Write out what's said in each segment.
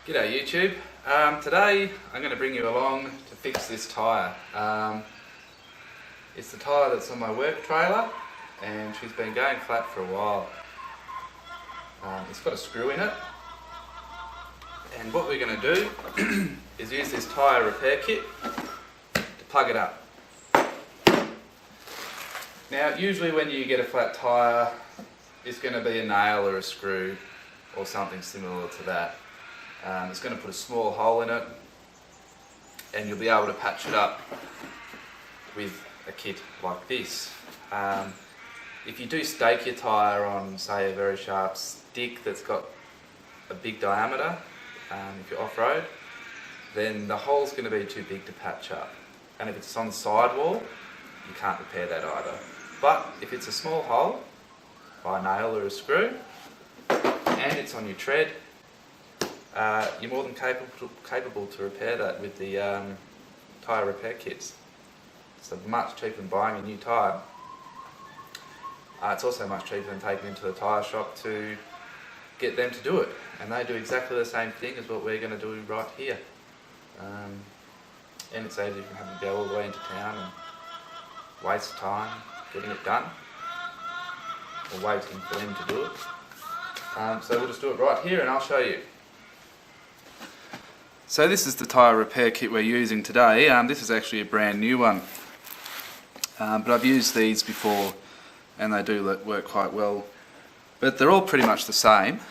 G'day YouTube. Today I'm going to bring you along to fix this tyre. It's the tyre that's on my work trailer and she's been going flat for a while. It's got a screw in it, and what we're going to do is use this tyre repair kit to plug it up. Now usually when you get a flat tyre it's going to be a nail or a screw or something similar to that. It's going to put a small hole in it and you'll be able to patch it up with a kit like this. If you do stake your tyre on, say, a very sharp stick that's got a big diameter, if you're off-road, then the hole's going to be too big to patch up. And if it's on the sidewall, you can't repair that either. But if it's a small hole by a nail or a screw and it's on your tread, you're more than capable to repair that with the tyre repair kits. It's much cheaper than buying a new tyre. It's also much cheaper than taking it to the tyre shop to get them to do it. And they do exactly the same thing as what we're going to do right here. And it's easy from having to go all the way into town and waste time getting it done, or waiting for them to do it. So we'll just do it right here and I'll show you. So this is the tyre repair kit we're using today. This is actually a brand new one, but I've used these before and they do work quite well. But they're all pretty much the same,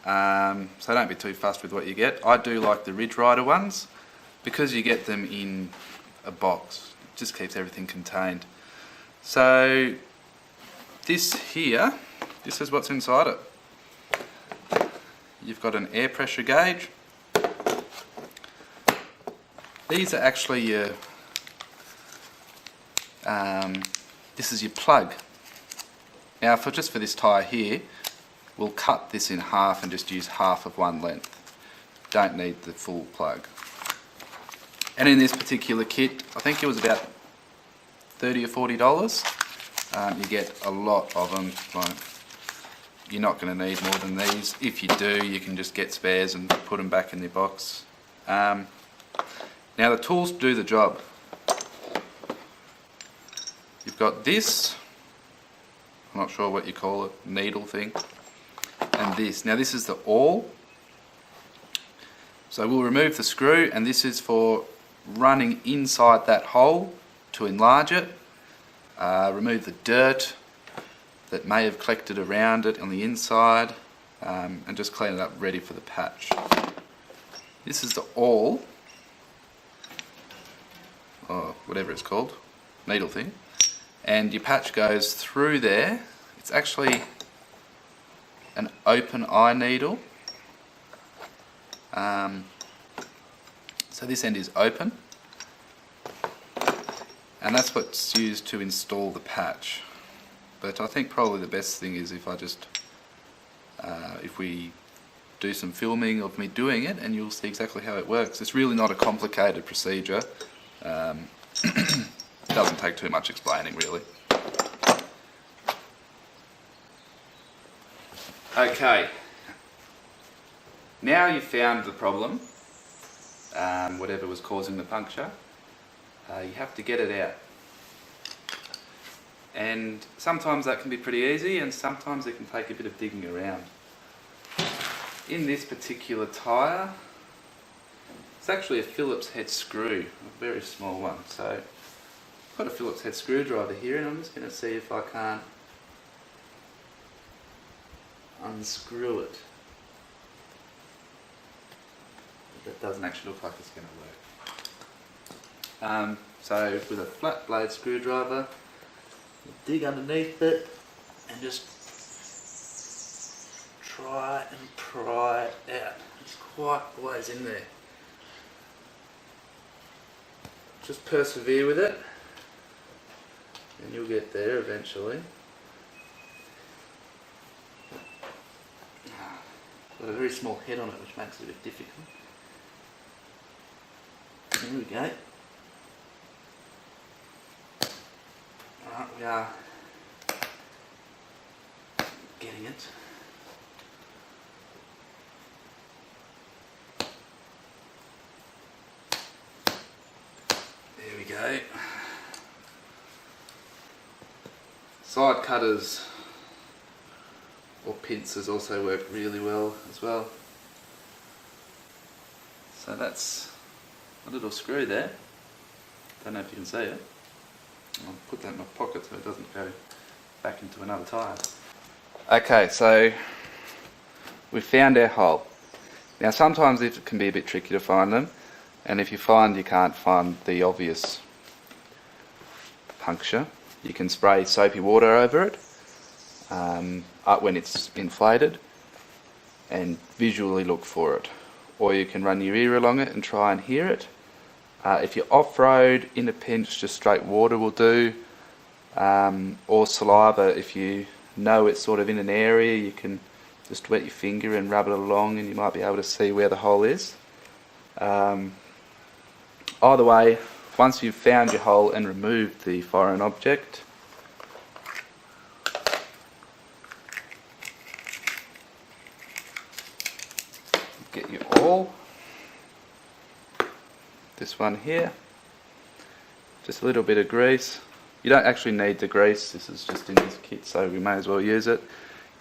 so don't be too fussed with what you get. I do like the Ridge Rider ones because you get them in a box. It just keeps everything contained. So this here, this is what's inside it. You've got an air pressure gauge. These are actually your, this is your plug. Now just for this tyre here, we'll cut this in half and just use half of one length. Don't need the full plug. And in this particular kit, I think it was about $30 or $40. You get a lot of them. Like, you're not going to need more than these. If you do, you can just get spares and put them back in the box. Now the tools do the job. You've got this, I'm not sure what you call it, needle thing, and this. Now this is the awl. So we'll remove the screw, and this is for running inside that hole to enlarge it, remove the dirt that may have collected around it on the inside, and just clean it up ready for the patch. This is the awl, or whatever it's called, needle thing, and your patch goes through there. It's actually an open eye needle, so this end is open, and that's what's used to install the patch. But I think probably the best thing is if I just if we do some filming of me doing it, and you'll see exactly how it works. It's really not a complicated procedure. It doesn't take too much explaining, really. Okay, now you've found the problem, whatever was causing the puncture, you have to get it out. And sometimes that can be pretty easy, and sometimes it can take a bit of digging around. In this particular tyre, it's actually a Phillips head screw, a very small one. So I've got a Phillips head screwdriver here, and I'm just going to see if I can't unscrew it. That doesn't actually look like it's going to work. So with a flat blade screwdriver, you dig underneath it and just try and pry it out. It's quite a ways in there. Just persevere with it and you'll get there eventually. Got a very small head on it, which makes it a bit difficult. There we go. Alright, we are getting it. Okay. Side cutters or pincers also work really well as well. So that's a little screw there. Don't know if you can see it. I'll put that in my pocket so it doesn't go back into another tyre. Okay, so we found our hole. Now sometimes it can be a bit tricky to find them, and if you find you can't find the obvious puncture, you can spray soapy water over it up when it's inflated and visually look for it. Or you can run your ear along it and try and hear it. If you're off-road, in a pinch, just straight water will do, or saliva. If you know it's sort of in an area, you can just wet your finger and rub it along and you might be able to see where the hole is. Either way, once you've found your hole and removed the foreign object, get your awl, this one here, just a little bit of grease. You don't actually need the grease, this is just in this kit so we may as well use it.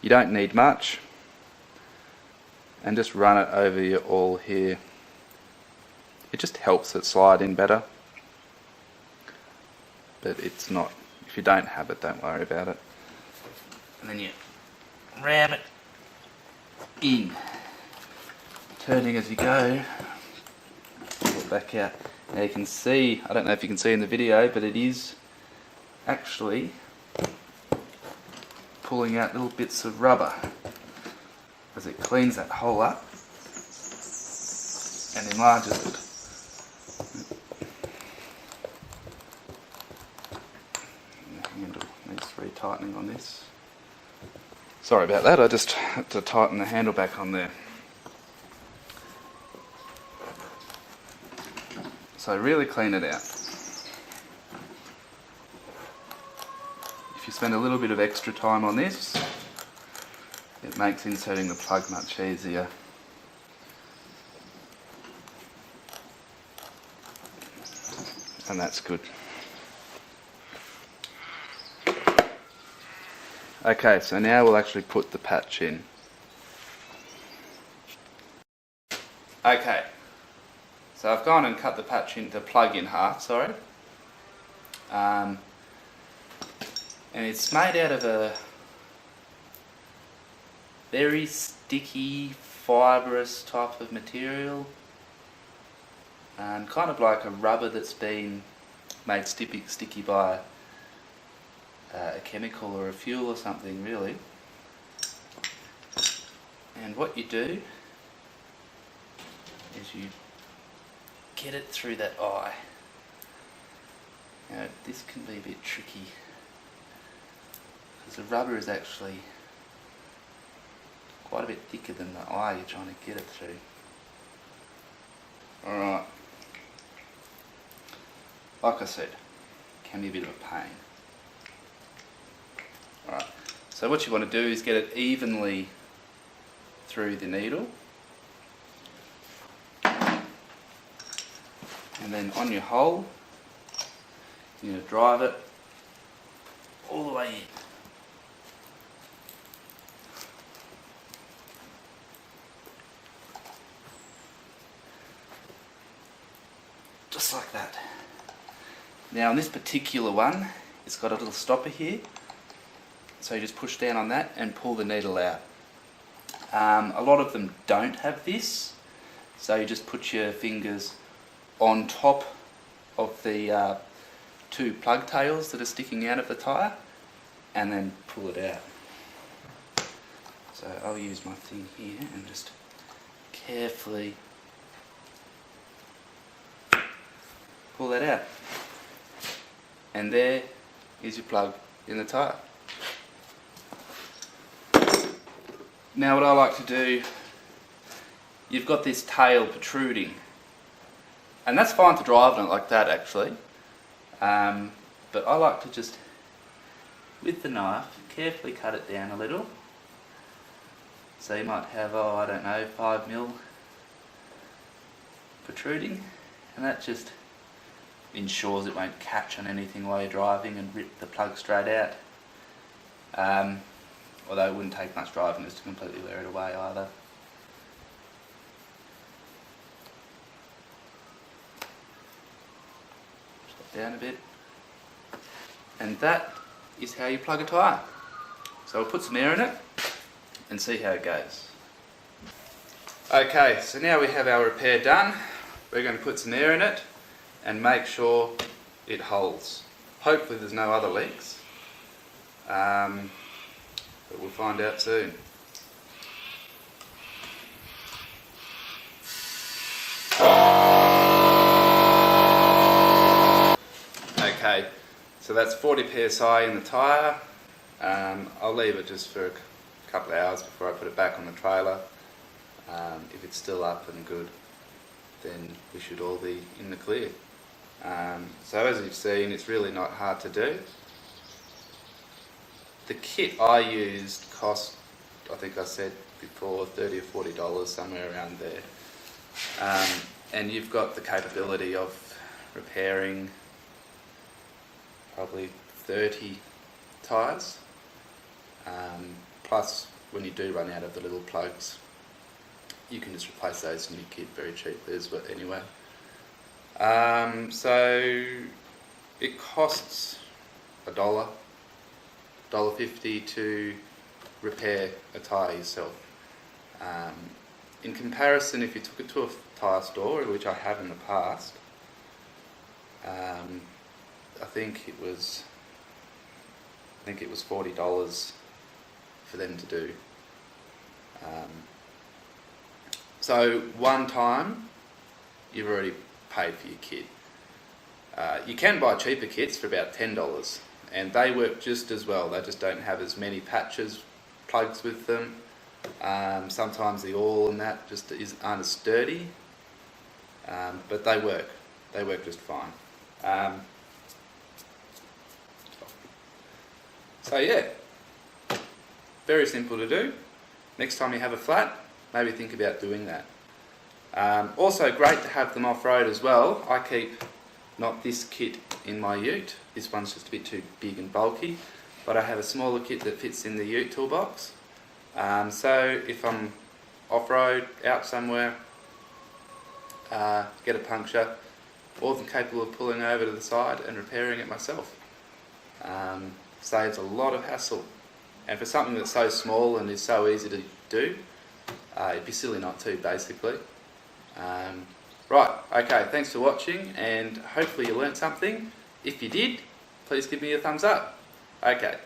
You don't need much, and just run it over your awl here. It just helps it slide in better, but it's not, if you don't have it, don't worry about it. And then you ram it in, turning as you go, pull it back out. Now you can see, I don't know if you can see in the video, but it is actually pulling out little bits of rubber as it cleans that hole up and enlarges it. The handle needs retightening on this. Sorry about that, I just had to tighten the handle back on there. So really clean it out. If you spend a little bit of extra time on this, it makes inserting the plug much easier. And that's good. Okay, so now we'll actually put the patch in. Okay, so I've gone and cut the patch in, the plug in half, sorry. And it's made out of a very sticky, fibrous type of material, and kind of like a rubber that's been made sticky by a chemical or a fuel or something, really. And what you do is you get it through that eye. Now this can be a bit tricky because the rubber is actually quite a bit thicker than the eye you're trying to get it through. Alright, like I said, can be a bit of a pain. Alright, so what you want to do is get it evenly through the needle, and then on your hole you're going to drive it all the way in. Just like that. Now on this particular one, it's got a little stopper here, so you just push down on that and pull the needle out. A lot of them don't have this, so you just put your fingers on top of the two plug tails that are sticking out of the tyre and then pull it out. So I'll use my thing here and just carefully pull that out, and there is your plug in the tyre. Now what I like to do, you've got this tail protruding, and that's fine to drive on it like that actually, but I like to just, with the knife, carefully cut it down a little. So you might have, oh I don't know, 5mm protruding, and that just ensures it won't catch on anything while you're driving and rip the plug straight out. Although it wouldn't take much driving just to completely wear it away either. Push that down a bit. And that is how you plug a tyre. So we'll put some air in it and see how it goes. Okay, so now we have our repair done. We're going to put some air in it and make sure it holds. Hopefully there's no other leaks, but we'll find out soon. Okay, so that's 40 psi in the tyre. I'll leave it just for a couple of hours before I put it back on the trailer. If it's still up and good, then we should all be in the clear. So as you've seen, it's really not hard to do. The kit I used cost, I think I said before, $30 or $40, somewhere around there. And you've got the capability of repairing probably 30 tyres. Plus, when you do run out of the little plugs, you can just replace those in your kit very cheaply as well anyway. So it costs $1.50 to repair a tyre yourself. In comparison, if you took it to a tyre store, which I have in the past, I think it was $40 for them to do. So one time, you've already paid for your kit. You can buy cheaper kits for about $10, and they work just as well. They just don't have as many patches, plugs with them. Sometimes the oil and that just aren't as sturdy, but they work. They work just fine. So yeah, very simple to do. Next time you have a flat, maybe think about doing that. Also great to have them off-road as well. I keep not this kit in my ute. This one's just a bit too big and bulky, but I have a smaller kit that fits in the ute toolbox. So if I'm off-road, out somewhere, get a puncture, more than capable of pulling over to the side and repairing it myself. Saves a lot of hassle. And for something that's so small and is so easy to do, it'd be silly not to, basically. Right, okay, thanks for watching, and hopefully you learnt something. If you did, please give me a thumbs up. Okay.